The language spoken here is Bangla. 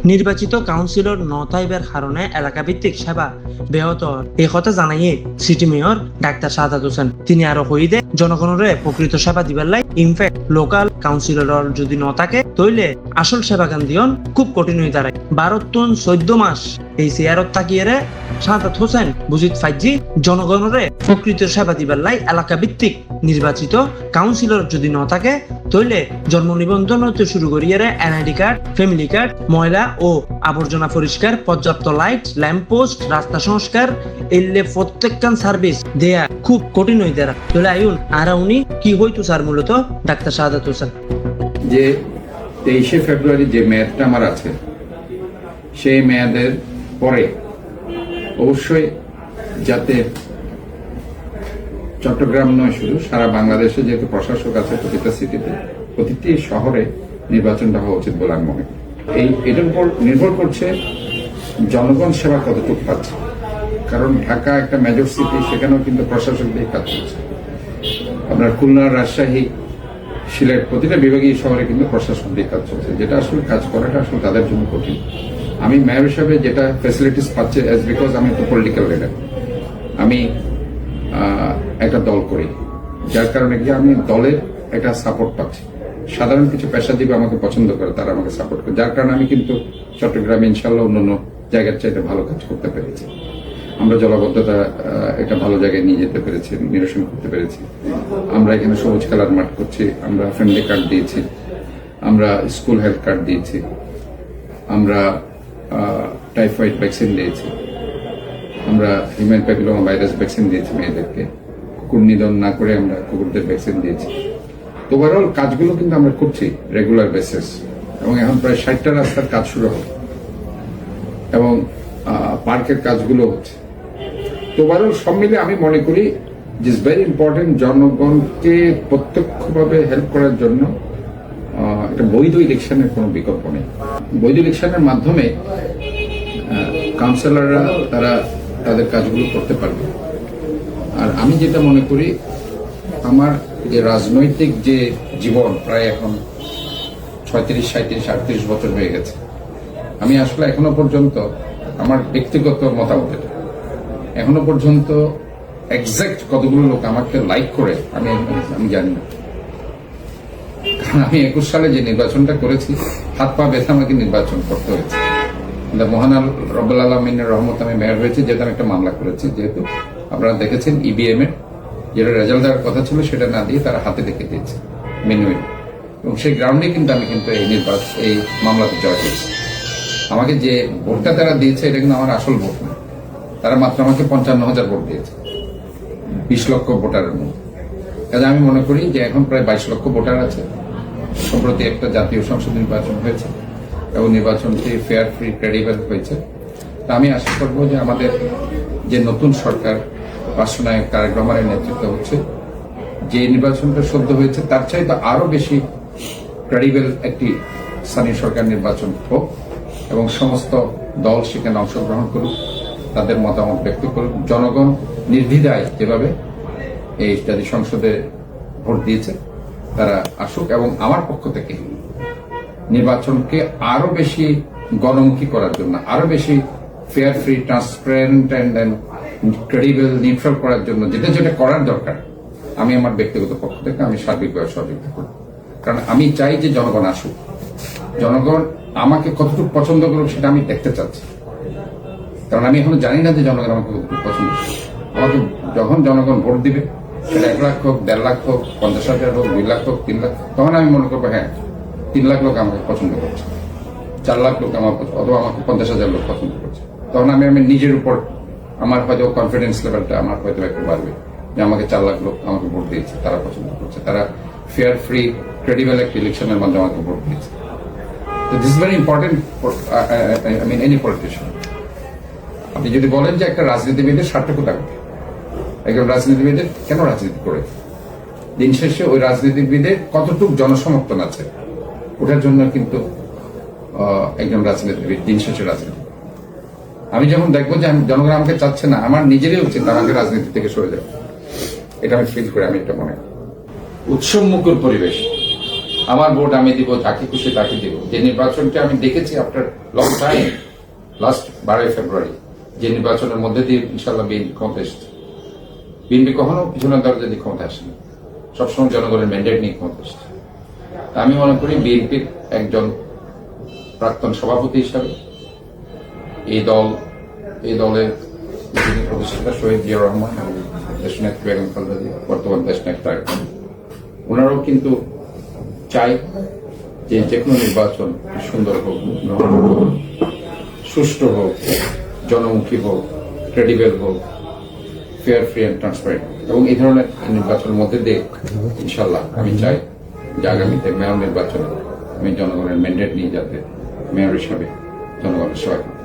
নির্বাচিত কাউন্সিলর নতাইবের কারণে এলাকাভিত্তিক সেবা ব্যাহত এই কথা জানাইয়ে city mayor doctor Sadat Hossain. তিনি আরো কইদে জনগণের প্রকৃত সেবা দিবার লাই ইনফ্যাক্ট লোকাল কাউন্সিলর যদি ন থাকে তইলে আসল সেবা গান দিয়ন খুব কঠিন হয়ে দাঁড়ায়। 12 মাস এই চেয়ারত তাকিয়ে সাদাত হোসেন বুঝিত ফাইজি জনগণের প্রকৃত সেবা দিবার লাই এলাকা ভিত্তিক নির্বাচিত কাউন্সিলর যদি ন থাকে তইলে জন্ম নিবন্ধন হতে শুরু করিয়ে এনআইডি কার্ড, ফ্যামিলি কার্ড, ময়লা ও আবর্জনা পরিষ্কার, পর্যাপ্ত লাইট, ল্যাম্প পোস্ট, রাস্তা সংস্কার এলে প্রত্যেকখান সার্ভিস দেয়া খুব কঠিন হয়ে দাঁড়া। তাহলে আইন আর উনি কি হইতো স্যার মূলত ডাক্তার সাদাত হোসেন যে 23শে ফেব্রুয়ারি যে মেয়াদটা আমার আছে সেই মেয়াদের পরে অবশ্যই যাতে চট্টগ্রাম নয় শুধু সারা বাংলাদেশে যেহেতু প্রশাসক আছে প্রতিটা সিটিতে প্রতিটি শহরে নির্বাচনটা হওয়া উচিত বলে আমি মনে করি। এটার উপর নির্ভর করছে জনগণ সেবা কতটুকু পাচ্ছে, কারণ ঢাকা একটা মেজর সিটি, সেখানেও কিন্তু প্রশাসক দিয়ে কাজ করছে। আপনার খুলনা, রাজশাহী, সিলেট প্রতিটা বিভাগীয় শহরে কিন্তু প্রশাসন দিয়ে কাজ চলছে, যেটা আসলে কাজ করাটা আসলে তাদের জন্য কঠিন। আমি মেয়র হিসাবে যেটা ফ্যাসিলিটিস পাচ্ছি অ্যাজ বিকজ আমি একটা পলিটিক্যাল লিডার, আমি একটা দল করি, যার কারণে কি আমি দলের একটা সাপোর্ট পাচ্ছি। সাধারণ কিছু পেশাজীবী আমাকে পছন্দ করে, তারা আমাকে সাপোর্ট করে, যার কারণে আমি কিন্তু চট্টগ্রামে ইনশাল্লাহ অন্যান্য জায়গার চাইতে ভালো কাজ করতে পেরেছি। আমরা জলাবদ্ধতা একটা ভালো জায়গায় নিয়ে যেতে পেরেছি, নিরসন করতে পেরেছি। আমরা এখানে সবুজ খেলার মাঠ করছি, আমরা ফ্যামিলি কার্ড দিয়েছি, আমরা স্কুল হেলথ কার্ড দিয়েছি, আমরা টাইফয়েড ভ্যাকসিন দিয়েছি, আমরা হিউম্যান প্যাপিলোমা ভাইরাস ভ্যাকসিন দিয়েছি মেয়েদেরকে, কুকুর নিধন না করে আমরা কুকুরদের ভ্যাকসিন দিয়েছি। তো ওভারঅল কাজগুলো কিন্তু আমরা করছি রেগুলার বেসিস, এবং এখন প্রায় 60টা রাস্তার কাজ শুরু হবে এবং পার্কের কাজগুলো হচ্ছে। তো ওভারঅল সব মিলে আমি মনে করি ইজ ভেরি ইম্পর্টেন্ট জনগণকে প্রত্যক্ষভাবে হেল্প করার জন্য একটা বৈধ ইলেকশনের কোনো বিকল্প নেই। বৈধ ইলেকশনের মাধ্যমে কাউন্সিলররা তারা তাদের কাজগুলো করতে পারবে। আর আমি যেটা মনে করি, আমার যে রাজনৈতিক যে জীবন প্রায় এখন 36, 37, 38 বছর হয়ে গেছে, আমি আসলে এখনো পর্যন্ত আমার ব্যক্তিগত মতামত এখনো পর্যন্ত এক্সাক্ট কতগুলো লোক আমাকে লাইক করে আমি জানি না। কারণ আমি 21 সালে যে নির্বাচনটা করেছি, হাত পা ব্যথা আমাকে নির্বাচন করতে হয়েছে। মহান রব্বুল আলামিনের রহমত আমি মেয়র হয়েছি, যেহেতু আমি একটা মামলা করেছি, যেহেতু আপনারা দেখেছেন ইভিএম এর যেটা রেজাল্ট দেওয়ার কথা ছিল সেটা না দিয়ে তারা হাতে লিখে দিয়েছে ম্যানুয়ালি, এবং সেই গ্রাউন্ডে কিন্তু আমি এই মামলাতে জয় করেছি। আমাকে যে ভোটটা তারা দিয়েছে এটা কিন্তু আমার আসল ভোট না, তারা মাত্র আমাকে 55,000 ভোট দিয়েছে 20 লক্ষ ভোটারের মধ্যে। কাজে আমি মনে করি যে এখন প্রায় 22 লক্ষ ভোটার আছে। সম্প্রতি একটা জাতীয় সংসদ নির্বাচন হয়েছে এবং নির্বাচনটি ফেয়ার, ফ্রি, ক্রেডিবল হয়েছে। তা আমি আশা করব যে আমাদের যে নতুন সরকার রাষ্ট্রনায়ক তারেক রহমানের নেতৃত্ব হচ্ছে, যে নির্বাচনটা সদ্য হয়েছে তার চাইতে আরো বেশি ক্রেডিবল একটি স্থানীয় সরকার নির্বাচন হোক এবং সমস্ত দল সেখানে অংশগ্রহণ করুক, তাদের মতামত ব্যক্ত করুক। জনগণ নির্দ্বিধায় যেভাবে এই জাতীয় সংসদে ভোট দিয়েছে তারা আসুক, এবং আমার পক্ষ থেকে নির্বাচনকে আরো বেশি গণমুখী করার জন্য, আরো বেশি fair, free, transparent and credible, neutral করার জন্য যেটা যেটা করার দরকার আমি আমার ব্যক্তিগত পক্ষ থেকে আমি সার্বিকভাবে সহযোগিতা করব। কারণ আমি চাই যে জনগণ আসুক, জনগণ আমাকে কতটুকু পছন্দ করুক সেটা আমি দেখতে চাচ্ছি। কারণ আমি এখনো জানি না যে জনগণ আমাকে কতটুকু পছন্দ করবে। আমাকে যখন জনগণ ভোট দিবে, সেটা 1 লাখ হোক, 1.5 লাখ হোক, 50,000 হোক, 2 লাখ হোক, 3 লাখ, তখন আমি মনে করবো হ্যাঁ 3 লাখ লোক আমাকে পছন্দ করছে, 4 লাখ লোক আমার অথবা আমাকে 50,000 লোক পছন্দ করছে। তখন আমি নিজের উপর আমার হয়তো কনফিডেন্স লেভেলটা আমার হয়তো একটু বাড়বে যে আমাকে 4 লাখ লোক আমাকে ভোট দিয়েছে, তারা পছন্দ করছে, তারা ফেয়ার, ফ্রি, ক্রেডিবল একটা ইলেকশনের মাধ্যমে আমাকে ভোট দিয়েছে। তো this is very important for any politician. আপনি যদি বলেন যে একটা রাজনীতিবিদের স্বার্থ কোথায়, একজন রাজনীতিবিদের কেন রাজনীতি করে, দিন শেষে ওই রাজনীতিবিদের কতটুকু জনসমর্থন আছে ওটার জন্য কিন্তু একজন রাজনীতিবিদ দিন শেষে রাজনীতি। আমি যখন দেখবো যে জনগণ আমাকে চাচ্ছে না, আমার নিজেরই উচিত আমাকে রাজনীতি থেকে সরে যাবে, এটা আমি ফিল করে আমি এটা মনে করি। উৎসবমুখর পরিবেশ আমার ভোট আমি দিব, যাকে খুশি তাকে দিব। যে নির্বাচনটি আমি দেখেছি আফটার লং টাইম, লাস্ট 12 ফেব্রুয়ারি, যে নির্বাচনের মধ্যে দিয়ে ইনশাল্লাহ বিএনপি ক্ষমতা এসেছে। বিএনপি কখনো পিছনের দরজা দিয়ে ক্ষমতা আসেনি, সবসময় জনগণের ম্যান্ডেট নিয়ে ক্ষমতা এসেছে। আমি মনে করি বিএনপির একজন প্রাক্তন সভাপতি হিসাবে এই দলের যিনি প্রতিষ্ঠাতা শহীদ জিয়াউর রহমান এবং দেশনেত্রী বেগম খালেদা জিয়া, বর্তমান দেশনেত্রী তারেক রহমান, ওনারাও কিন্তু চাই যে যেকোনো নির্বাচন সুন্দর হোক, গ্রহণযোগ্য হোক, সুষ্ঠু হোক, জনমুখী হোক, ক্রেডিবল হোক, ফেয়ার, ফ্রি অ্যান্ড ট্রান্সপারেন্ট। এবং এই ধরনের নির্বাচনের মধ্যে দিয়ে ইনশাল্লাহ আমি চাই যে আগামীতে মেয়র নির্বাচনে আমি জনগণের ম্যান্ডেট নিয়ে যাতে মেয়র হিসাবে জনগণের সেবা করতে